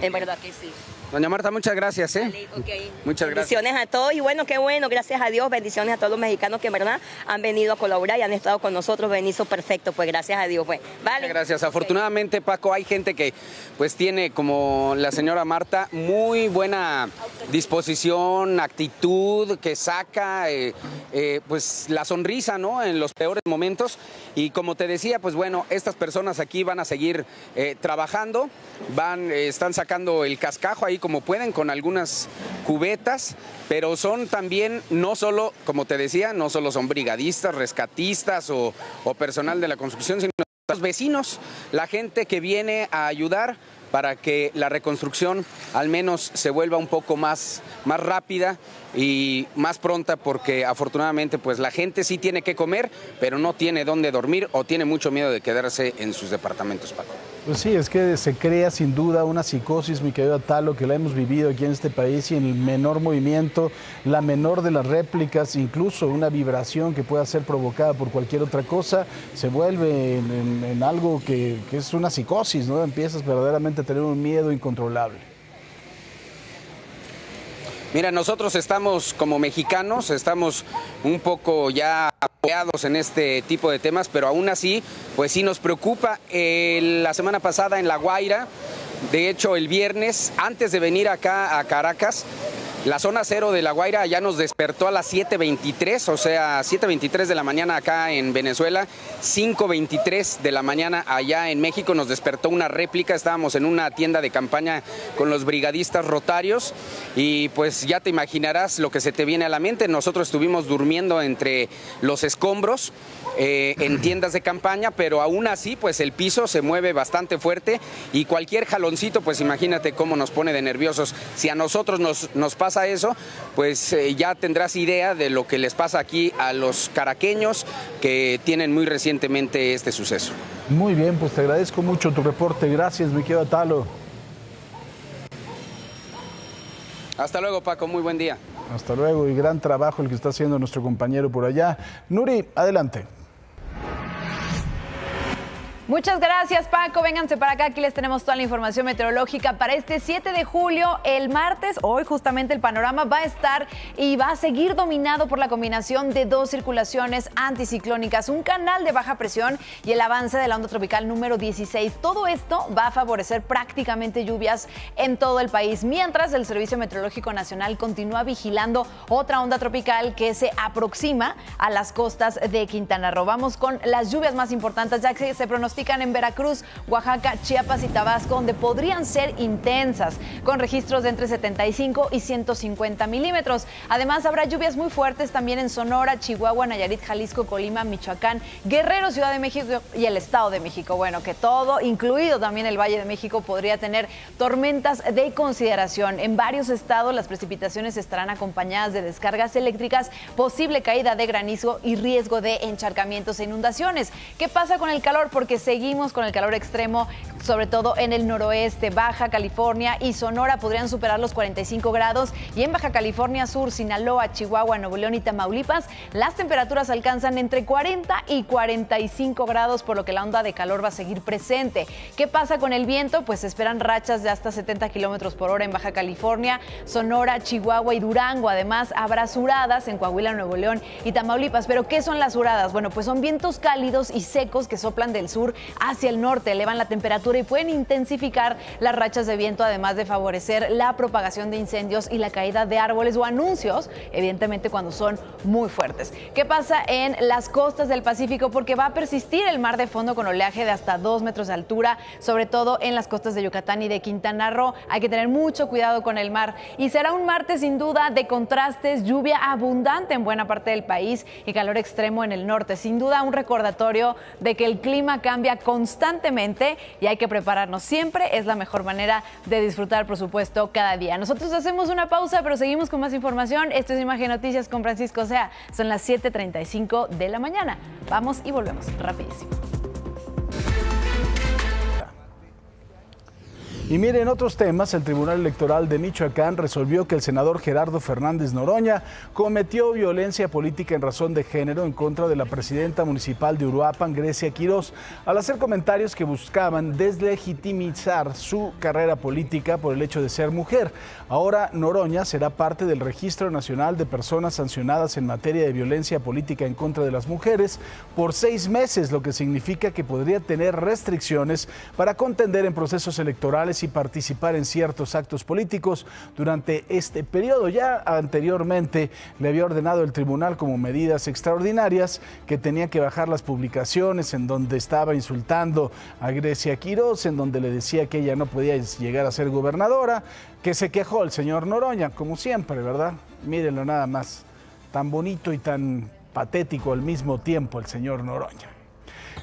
W: en verdad que sí.
F: Doña Marta, muchas gracias, ¿eh?
W: Vale, okay.
F: Muchas gracias.
W: Bendiciones a todos y bueno, qué bueno, gracias a Dios, bendiciones a todos los mexicanos que en verdad han venido a colaborar y han estado con nosotros, Benizo, perfecto, pues gracias a Dios, pues. Vale.
F: Gracias. Afortunadamente, Paco, hay gente que pues tiene, como la señora Marta, muy buena disposición, actitud, que saca pues la sonrisa, ¿no? En los peores momentos. Y como te decía, pues bueno, estas personas aquí van a seguir trabajando, están sacando el cascajo ahí como pueden con algunas cubetas, pero son también, no solo, como te decía, no solo son brigadistas, rescatistas o personal de la construcción, sino los vecinos, la gente que viene a ayudar para que la reconstrucción al menos se vuelva un poco más rápida y más pronta, porque afortunadamente pues la gente sí tiene que comer, pero no tiene dónde dormir o tiene mucho miedo de quedarse en sus departamentos, Paco.
A: Pues sí, es que se crea sin duda una psicosis, mi querido Atalo, que la hemos vivido aquí en este país, y en el menor movimiento, la menor de las réplicas, incluso una vibración que pueda ser provocada por cualquier otra cosa, se vuelve en algo que es una psicosis, ¿no? Empiezas verdaderamente a tener un miedo incontrolable.
F: Mira, nosotros estamos como mexicanos, estamos un poco ya apoyados en este tipo de temas, pero aún así, pues sí nos preocupa. La semana pasada en La Guaira, de hecho el viernes, antes de venir acá a Caracas, la zona cero de La Guaira ya nos despertó a las 7:23, o sea, 7:23 de la mañana acá en Venezuela, 5:23 de la mañana allá en México nos despertó una réplica. Estábamos en una tienda de campaña con los brigadistas rotarios y pues ya te imaginarás lo que se te viene a la mente. Nosotros estuvimos durmiendo entre los escombros en tiendas de campaña, pero aún así pues el piso se mueve bastante fuerte y cualquier jaloncito, pues imagínate cómo nos pone de nerviosos. Si a nosotros nos pasa eso, pues ya tendrás idea de lo que les pasa aquí a los caraqueños que tienen muy recientemente este suceso.
A: Muy bien, pues te agradezco mucho tu reporte. Gracias, mi querido Atalo.
F: Hasta luego, Paco, muy buen día.
A: Hasta luego, y gran trabajo el que está haciendo nuestro compañero por allá. Nuri, adelante.
C: Muchas gracias, Paco. Vénganse para acá, aquí les tenemos toda la información meteorológica para este 7 de julio, el martes. Hoy justamente el panorama va a estar y va a seguir dominado por la combinación de dos circulaciones anticiclónicas, un canal de baja presión y el avance de la onda tropical número 16. Todo esto va a favorecer prácticamente lluvias en todo el país, mientras el Servicio Meteorológico Nacional continúa vigilando otra onda tropical que se aproxima a las costas de Quintana Roo. Vamos con las lluvias más importantes, ya que se pronostican en Veracruz, Oaxaca, Chiapas y Tabasco, donde podrían ser intensas, con registros de entre 75 y 150 milímetros. Además, habrá lluvias muy fuertes también en Sonora, Chihuahua, Nayarit, Jalisco, Colima, Michoacán, Guerrero, Ciudad de México y el Estado de México. Bueno, que todo, incluido también el Valle de México, podría tener tormentas de consideración. En varios estados las precipitaciones estarán acompañadas de descargas eléctricas, posible caída de granizo y riesgo de encharcamientos e inundaciones. ¿Qué pasa con el calor? Porque seguimos con el calor extremo, sobre todo en el noroeste, Baja California y Sonora podrían superar los 45 grados y en Baja California Sur, Sinaloa, Chihuahua, Nuevo León y Tamaulipas, las temperaturas alcanzan entre 40 y 45 grados, por lo que la onda de calor va a seguir presente. ¿Qué pasa con el viento? Pues se esperan rachas de hasta 70 kilómetros por hora en Baja California, Sonora, Chihuahua y Durango. Además, habrá suradas en Coahuila, Nuevo León y Tamaulipas. ¿Pero qué son las suradas? Bueno, pues son vientos cálidos y secos que soplan del sur hacia el norte, elevan la temperatura y pueden intensificar las rachas de viento, además de favorecer la propagación de incendios y la caída de árboles o anuncios, evidentemente cuando son muy fuertes. ¿Qué pasa en las costas del Pacífico? Porque va a persistir el mar de fondo con oleaje de hasta 2 metros de altura, sobre todo en las costas de Yucatán y de Quintana Roo. Hay que tener mucho cuidado con el mar y será un martes sin duda de contrastes, lluvia abundante en buena parte del país y calor extremo en el norte. Sin duda un recordatorio de que el clima cambia constantemente y hay que prepararnos siempre. Es la mejor manera de disfrutar, por supuesto, cada día. Nosotros hacemos una pausa, pero seguimos con más información. Esto es Imagen Noticias con Francisco Sea. Son las 7:35 de la mañana. Vamos y volvemos rapidísimo.
A: Y miren, en otros temas, el Tribunal Electoral de Michoacán resolvió que el senador Gerardo Fernández Noroña cometió violencia política en razón de género en contra de la presidenta municipal de Uruapan, Grecia Quirós, al hacer comentarios que buscaban deslegitimizar su carrera política por el hecho de ser mujer. Ahora Noroña será parte del Registro Nacional de Personas Sancionadas en materia de violencia política en contra de las mujeres por 6 meses, lo que significa que podría tener restricciones para contender en procesos electorales y participar en ciertos actos políticos durante este periodo. Ya anteriormente le había ordenado el tribunal como medidas extraordinarias que tenía que bajar las publicaciones en donde estaba insultando a Grecia Quirós, en donde le decía que ella no podía llegar a ser gobernadora, que se quejó el señor Noroña, como siempre, ¿verdad? Mírenlo nada más, tan bonito y tan patético al mismo tiempo el señor Noroña.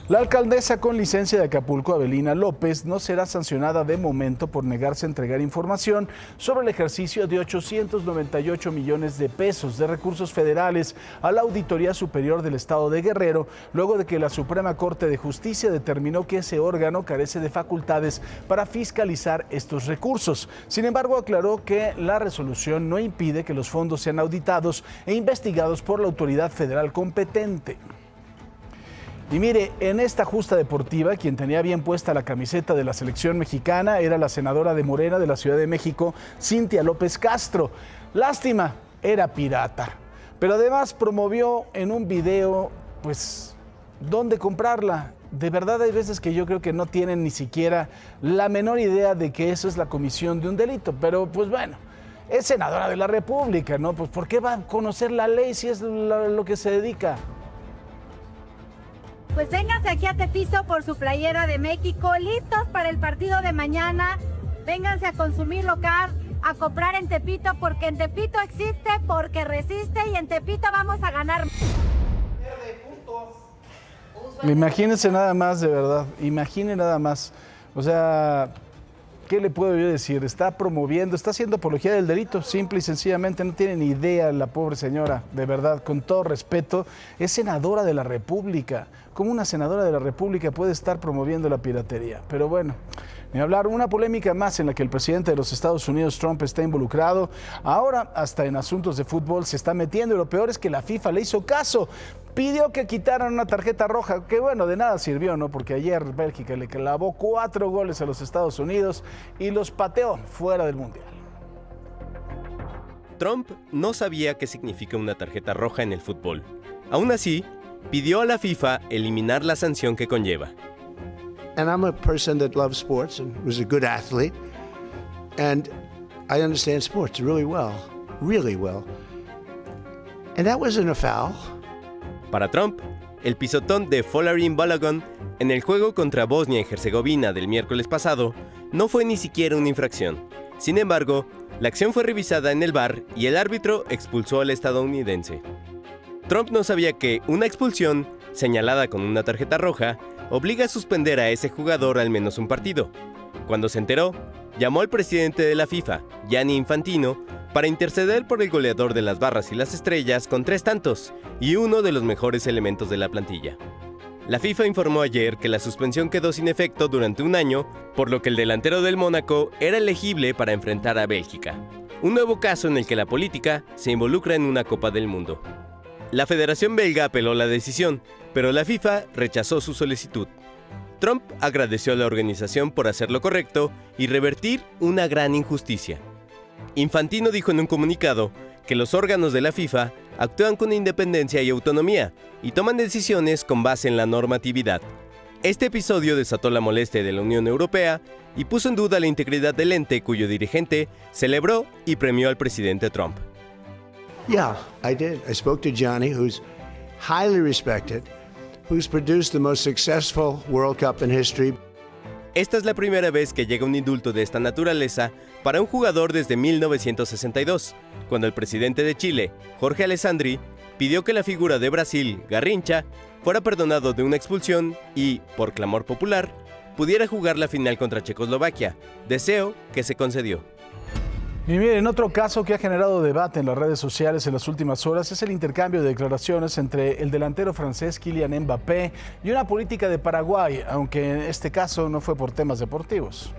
A: La alcaldesa con licencia de Acapulco, Avelina López, no será sancionada de momento por negarse a entregar información sobre el ejercicio de 898 millones de pesos de recursos federales a la Auditoría Superior del Estado de Guerrero, luego de que la Suprema Corte de Justicia determinó que ese órgano carece de facultades para fiscalizar estos recursos. Sin embargo, aclaró que la resolución no impide que los fondos sean auditados e investigados por la autoridad federal competente. Y mire, en esta justa deportiva, quien tenía bien puesta la camiseta de la selección mexicana era la senadora de Morena de la Ciudad de México, Cintia López Castro. Lástima, era pirata. Pero además promovió en un video, pues, dónde comprarla. De verdad hay veces que yo creo que no tienen ni siquiera la menor idea de que eso es la comisión de un delito. Pero, pues bueno, es senadora de la República, ¿no? Pues, ¿por qué va a conocer la ley si es lo que se dedica?
O: Pues vénganse aquí a Tepizo por su playera de México, listos para el partido de mañana. Vénganse a consumir local, a comprar en Tepito, porque en Tepito existe, porque resiste y en Tepito vamos a ganar.
A: Imagínense nada más, de verdad, imaginen nada más. O sea, ¿qué le puedo yo decir? Está promoviendo, está haciendo apología del delito, simple y sencillamente, no tiene ni idea la pobre señora, de verdad, con todo respeto, es senadora de la República. ¿Cómo una senadora de la República puede estar promoviendo la piratería? Pero bueno, ni hablar, una polémica más en la que el presidente de los Estados Unidos, Trump, está involucrado. Ahora, hasta en asuntos de fútbol se está metiendo, y lo peor es que la FIFA le hizo caso. Pidió que quitaran una tarjeta roja, que bueno, de nada sirvió, ¿no? Porque ayer Bélgica le clavó 4 goles a los Estados Unidos y los pateó fuera del Mundial.
G: Trump no sabía qué significa una tarjeta roja en el fútbol. Aún así, pidió a la FIFA eliminar la sanción que conlleva.
H: And I'm a person that loves sports and was a good athlete, and I understand sports really well. And that wasn't a foul.
G: Para Trump, el pisotón de Folarin Balogun en el juego contra Bosnia y Herzegovina del miércoles pasado no fue ni siquiera una infracción. Sin embargo, la acción fue revisada en el VAR y el árbitro expulsó al estadounidense. Trump no sabía que una expulsión, señalada con una tarjeta roja, obliga a suspender a ese jugador al menos un partido. Cuando se enteró, llamó al presidente de la FIFA, Gianni Infantino, para interceder por el goleador de las barras y las estrellas con 3 tantos y uno de los mejores elementos de la plantilla. La FIFA informó ayer que la suspensión quedó sin efecto durante un año, por lo que el delantero del Mónaco era elegible para enfrentar a Bélgica. Un nuevo caso en el que la política se involucra en una Copa del Mundo. La Federación Belga apeló la decisión, pero la FIFA rechazó su solicitud. Trump agradeció a la organización por hacer lo correcto y revertir una gran injusticia. Infantino dijo en un comunicado que los órganos de la FIFA actúan con independencia y autonomía y toman decisiones con base en la normatividad. Este episodio desató la molestia de la Unión Europea y puso en duda la integridad del ente cuyo dirigente celebró y premió al presidente Trump.
H: Yeah, I did. I spoke to Johnny, who's highly respected, who's produced the most successful World Cup in history.
G: Esta es la primera vez que llega un indulto de esta naturaleza para un jugador desde 1962, cuando el presidente de Chile, Jorge Alessandri, pidió que la figura de Brasil, Garrincha, fuera perdonado de una expulsión y, por clamor popular, pudiera jugar la final contra Checoslovaquia, deseo que se concedió.
A: Y miren, otro caso que ha generado debate en las redes sociales en las últimas horas es el intercambio de declaraciones entre el delantero francés Kylian Mbappé y una política de Paraguay, aunque en este caso no fue por temas deportivos.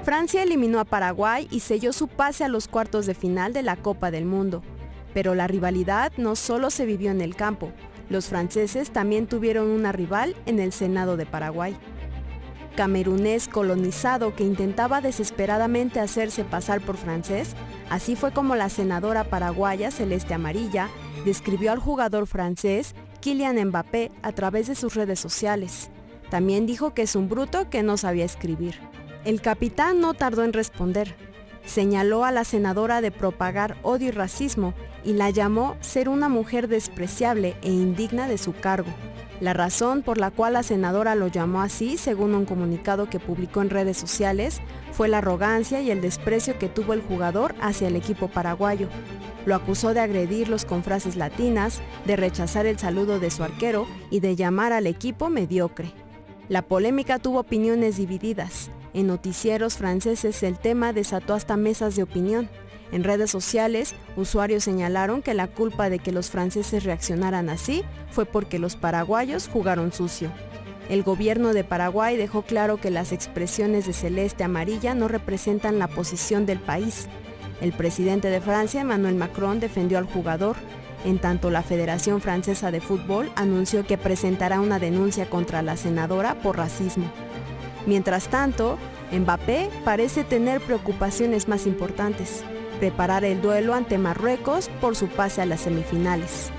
R: Francia eliminó a Paraguay y selló su pase a los cuartos de final de la Copa del Mundo. Pero la rivalidad no solo se vivió en el campo, los franceses también tuvieron una rival en el Senado de Paraguay. Camerunés colonizado que intentaba desesperadamente hacerse pasar por francés, así fue como la senadora paraguaya Celeste Amarilla describió al jugador francés Kylian Mbappé a través de sus redes sociales. También dijo que es un bruto que no sabía escribir. El capitán no tardó en responder. señaló a la senadora de propagar odio y racismo y la llamó ser una mujer despreciable e indigna de su cargo. La razón por la cual la senadora lo llamó así, según un comunicado que publicó en redes sociales, fue la arrogancia y el desprecio que tuvo el jugador hacia el equipo paraguayo. Lo acusó de agredirlos con frases latinas, de rechazar el saludo de su arquero y de llamar al equipo mediocre. La polémica tuvo opiniones divididas. En noticieros franceses el tema desató hasta mesas de opinión. En redes sociales, usuarios señalaron que la culpa de que los franceses reaccionaran así fue porque los paraguayos jugaron sucio. El gobierno de Paraguay dejó claro que las expresiones de celeste amarilla no representan la posición del país. El presidente de Francia, Emmanuel Macron, defendió al jugador. En tanto, la Federación Francesa de Fútbol anunció que presentará una denuncia contra la senadora por racismo. Mientras tanto, Mbappé parece tener preocupaciones más importantes: preparar el duelo ante Marruecos por su pase a las semifinales.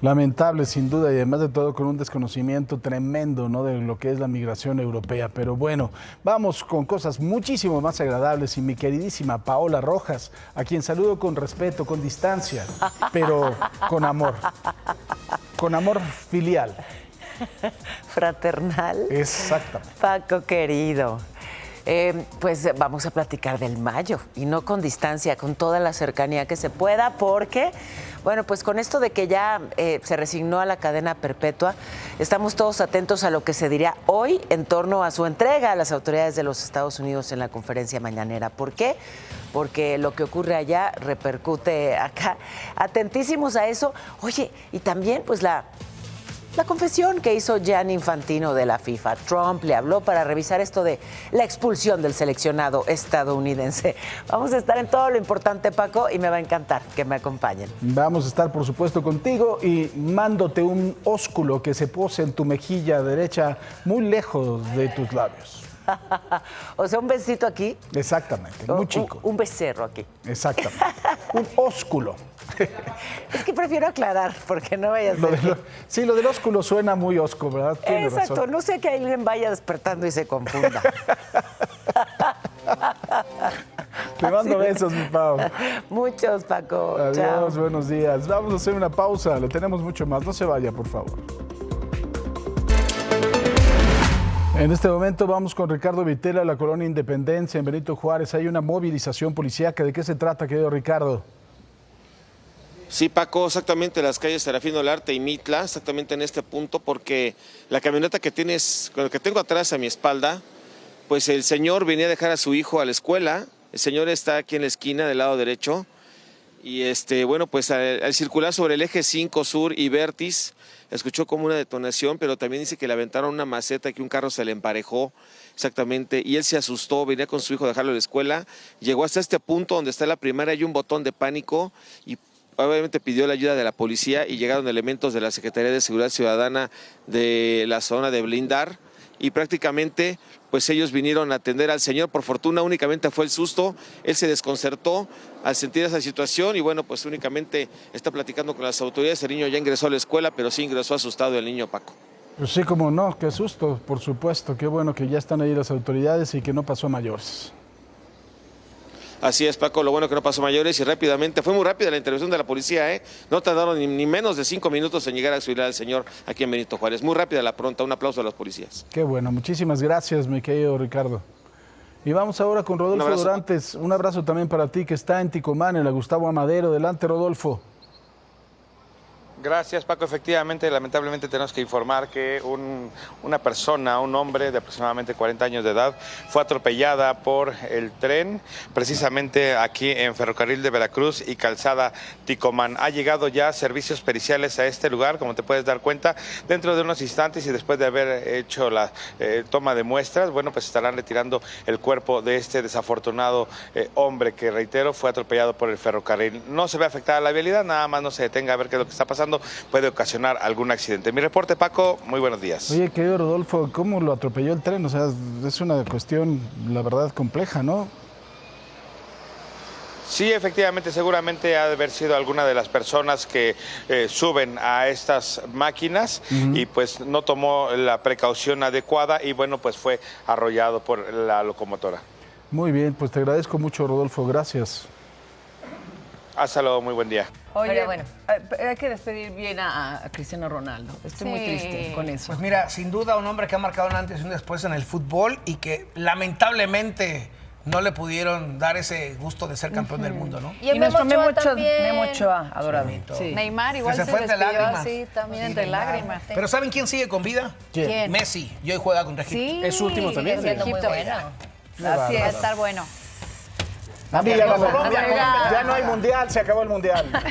A: Lamentable, sin duda, y además de todo con un desconocimiento tremendo, ¿no?, de lo que es la migración europea. Pero bueno, vamos con cosas muchísimo más agradables y mi queridísima Paola Rojas, a quien saludo con respeto, con distancia, pero con amor filial.
J: Fraternal.
A: Exactamente.
J: Paco querido. Pues vamos a platicar del mayo y no con distancia, con toda la cercanía que se pueda, porque, bueno, pues con esto de que ya se resignó a la cadena perpetua, estamos todos atentos a lo que se dirá hoy en torno a su entrega a las autoridades de los Estados Unidos en la conferencia mañanera. ¿Por qué? Porque lo que ocurre allá repercute acá. Atentísimos a eso. Oye, y también pues la confesión que hizo Gianni Infantino de la FIFA. Trump le habló para revisar esto de la expulsión del seleccionado estadounidense. Vamos a estar en todo lo importante, Paco, y me va a encantar que me acompañen.
A: Vamos a estar, por supuesto, contigo y mándote un ósculo que se pose en tu mejilla derecha muy lejos de tus labios.
J: O sea, un besito aquí.
A: Exactamente, muy chico.
J: Un becerro aquí.
A: Exactamente. Un ósculo.
J: Es que prefiero aclarar, porque no vaya a ser.
A: Sí, lo del ósculo suena muy osco, ¿verdad? Tienes
J: Exacto,
A: razón.
J: no sé que alguien vaya despertando y se confunda.
A: Te mando besos, mi Pau.
J: Muchos, Paco.
A: Adiós,
J: Chao.
A: buenos días. Vamos a hacer una pausa, le tenemos mucho más. No se vaya, por favor. En este momento vamos con Ricardo Vitela a la colonia Independencia en Benito Juárez. Hay una movilización policíaca. ¿De qué se trata, querido Ricardo?
B: Sí, Paco, exactamente las calles Serafín Olarte y Mitla, exactamente en este punto, porque la camioneta que tengo atrás a mi espalda, pues el señor venía a dejar a su hijo a la escuela. El señor está aquí en la esquina del lado derecho y bueno, pues al circular sobre el eje 5 Sur y Vértiz, escuchó como una detonación, pero también dice que le aventaron una maceta, que un carro se le emparejó, exactamente, y él se asustó, venía con su hijo a dejarlo a la escuela, llegó hasta este punto donde está la primaria, hay un botón de pánico y obviamente pidió la ayuda de la policía y llegaron elementos de la Secretaría de Seguridad Ciudadana de la zona de Blindar y prácticamente pues ellos vinieron a atender al señor. Por fortuna únicamente fue el susto, él se desconcertó al sentir esa situación y bueno, pues únicamente está platicando con las autoridades. El niño ya ingresó a la escuela, pero sí ingresó asustado el niño, Paco.
A: Pues sí, como no, qué susto, por supuesto. Qué bueno que ya están ahí las autoridades y que no pasó a mayores.
B: Así es, Paco, lo bueno que no pasó a mayores y rápidamente, fue muy rápida la intervención de la policía, no tardaron ni menos de 5 minutos en llegar a auxiliar al señor aquí en Benito Juárez. Muy rápida la pronta, un aplauso a los policías.
A: Qué bueno, muchísimas gracias, mi querido Ricardo. Y vamos ahora con Rodolfo Dorantes. Un abrazo también para ti, que está en Ticomán, en la Gustavo Amadero. Adelante, Rodolfo.
K: Gracias, Paco. Efectivamente, lamentablemente tenemos que informar que una persona, un hombre de aproximadamente 40 años de edad, fue atropellada por el tren, precisamente aquí en Ferrocarril de Veracruz y Calzada Ticomán. Ha llegado ya servicios periciales a este lugar, como te puedes dar cuenta, dentro de unos instantes y después de haber hecho la toma de muestras, bueno, pues estarán retirando el cuerpo de este desafortunado hombre que, reitero, fue atropellado por el ferrocarril. No se ve afectada la vialidad, nada más no se detenga a ver qué es lo que está pasando. Puede ocasionar algún accidente. Mi reporte, Paco, muy buenos días.
A: Oye, querido Rodolfo, ¿cómo lo atropelló el tren? O sea, es una cuestión, la verdad, compleja, ¿no?
K: Sí, efectivamente, seguramente ha de haber sido alguna de las personas que suben a estas máquinas y pues no tomó la precaución adecuada y bueno, pues fue arrollado por la locomotora.
A: Muy bien, pues te agradezco mucho, Rodolfo, gracias.
K: Hasta luego, muy buen día.
L: Oye,
J: Pero bueno.
L: hay que despedir bien a Cristiano Ronaldo. Estoy muy triste con eso.
M: Pues mira, sin duda un hombre que ha marcado un antes y un después en el fútbol y que lamentablemente no le pudieron dar ese gusto de ser campeón del mundo, ¿no?
L: Y nuestro Memo Ochoa, adorado.
C: Sí. Neymar igual
M: se fue entre
C: despidió
M: lágrimas.
C: así, también entre lágrimas.
M: Pero ¿saben quién sigue con vida?
C: ¿Quién?
M: Messi. Y hoy juega contra Egipto.
C: Sí,
M: es su último también.
C: es Egipto. Así es, va a estar bueno.
N: Colombia, ya no hay mundial, se acabó el mundial.